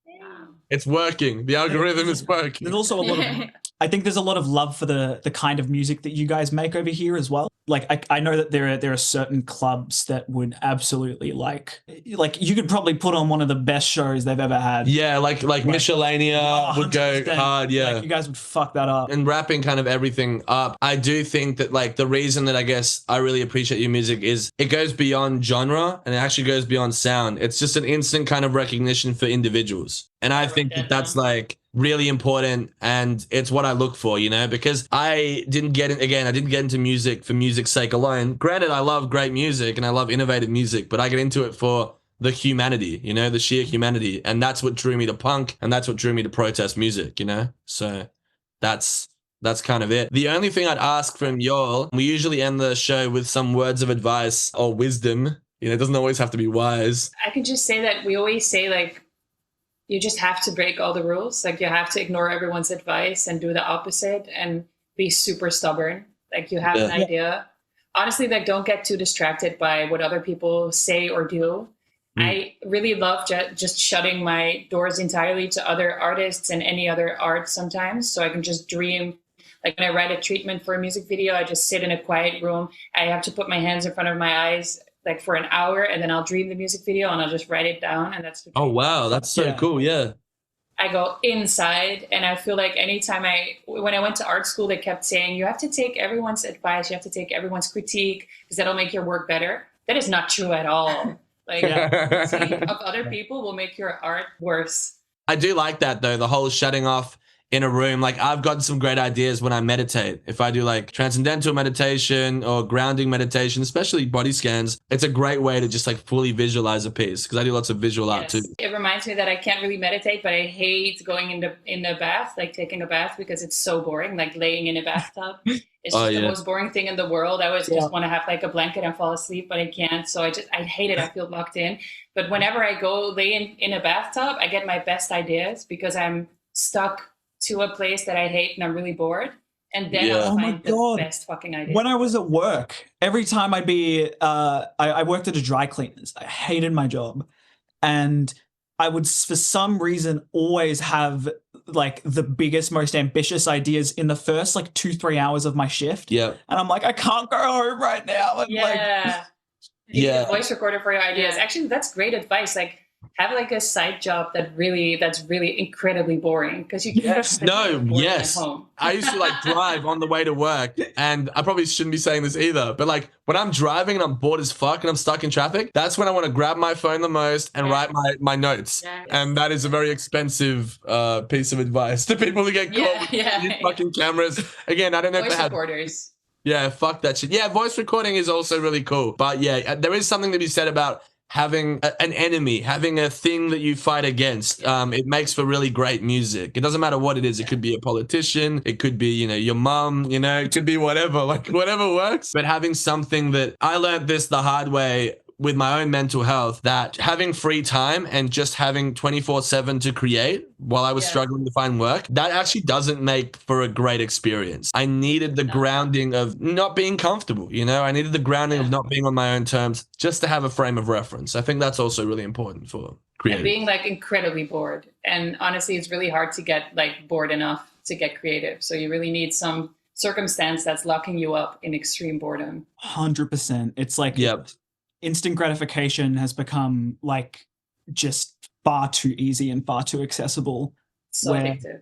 it's working. The algorithm is working. There's also a lot of, I think there's a lot of love for the kind of music that you guys make over here as well. Like I know that there are certain clubs that would absolutely like you could probably put on one of the best shows they've ever had. Yeah, like Miscellanea would go hard. Yeah, like you guys would fuck that up. And wrapping kind of everything up, I do think that like the reason that I guess I really appreciate your music is it goes beyond genre and it actually goes beyond sound. It's just an instant kind of recognition for individuals, and I think that that's like really important, and it's what I look for, you know, because I didn't get into music for music's sake alone. Granted, I love great music and I love innovative music, but I get into it for the humanity, you know, the sheer humanity. And that's what drew me to punk, and that's what drew me to protest music, you know? So that's kind of it. The only thing I'd ask from y'all, we usually end the show with some words of advice or wisdom. You know, it doesn't always have to be wise. I can just say that we always say, like, you just have to break all the rules. Like, you have to ignore everyone's advice and do the opposite and be super stubborn. Like, you have an idea. Honestly, like, don't get too distracted by what other people say or do. I really love just shutting my doors entirely to other artists and any other art sometimes, so I can just dream. Like, when I write a treatment for a music video, I just sit in a quiet room. I have to put my hands in front of my eyes like for an hour, and then I'll dream the music video and I'll just write it down, and that's the dream. Oh wow, that's so cool. Yeah, I go inside, and I feel like anytime when I went to art school, they kept saying you have to take everyone's advice, you have to take everyone's critique, because that'll make your work better. That is not true at all. Like, critique of other people will make your art worse. I do like that though, the whole shutting off in a room. Like I've gotten some great ideas when I meditate. If I do like transcendental meditation or grounding meditation, especially body scans, it's a great way to just like fully visualize a piece, because I do lots of visual art too. It reminds me that I can't really meditate, but I hate going in the bath, like taking a bath, because it's so boring, like laying in a bathtub. It's just the most boring thing in the world. I always just want to have like a blanket and fall asleep, but I can't. So I hate it. I feel locked in. But whenever I go lay in a bathtub, I get my best ideas because I'm stuck to a place that I hate and I'm really bored. And then I'll find the best fucking idea. When I was at work, every time I'd be, I worked at a dry cleaners. I hated my job. And I would, for some reason, always have like the biggest, most ambitious ideas in the first like 2-3 hours of my shift. Yeah. And I'm like, I can't go home right now. And Voice recorder for your ideas. Actually, that's great advice. Like, have like a side job that's really incredibly boring, because you can't at home. I used to like drive on the way to work, and I probably shouldn't be saying this either, but like when I'm driving and I'm bored as fuck and I'm stuck in traffic, that's when I want to grab my phone the most and write my notes. Yeah. And that is a very expensive piece of advice to people who get caught with these fucking cameras. Again, I don't know if they have recorders. Yeah, fuck that shit. Yeah, voice recording is also really cool. But yeah, there is something to be said about having an enemy, having a thing that you fight against. It makes for really great music. It doesn't matter what it is. It could be a politician. It could be, your mum, it could be whatever, like whatever works. But having something that I learned this the hard way with my own mental health, that having free time and just having 24/7 to create while I was struggling to find work, that actually doesn't make for a great experience. I needed the grounding of not being comfortable, I needed the grounding of not being on my own terms just to have a frame of reference. I think that's also really important for creative. And being like incredibly bored. And honestly, it's really hard to get like bored enough to get creative. So you really need some circumstance that's locking you up in extreme boredom. 100%. It's like instant gratification has become like just far too easy and far too accessible. So addictive,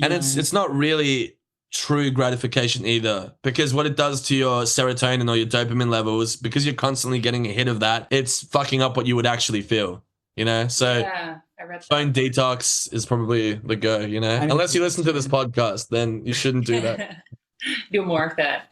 And it's not really true gratification either, because what it does to your serotonin or your dopamine levels, because you're constantly getting a hit of that, it's fucking up what you would actually feel, So I read that. Phone detox is probably the go, Unless you listen to this podcast, then you shouldn't do that. Do more of that,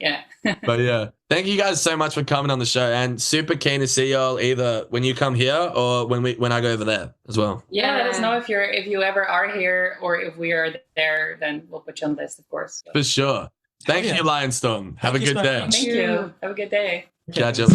But yeah, thank you guys so much for coming on the show, and super keen to see y'all either when you come here or when I go over there as well. Yeah, let us know if you ever are here, or if we are there, then we'll put you on the list, of course. For sure. Thank you, Lionstorm. Have a good day. Thank you. Have a good day. Catch you.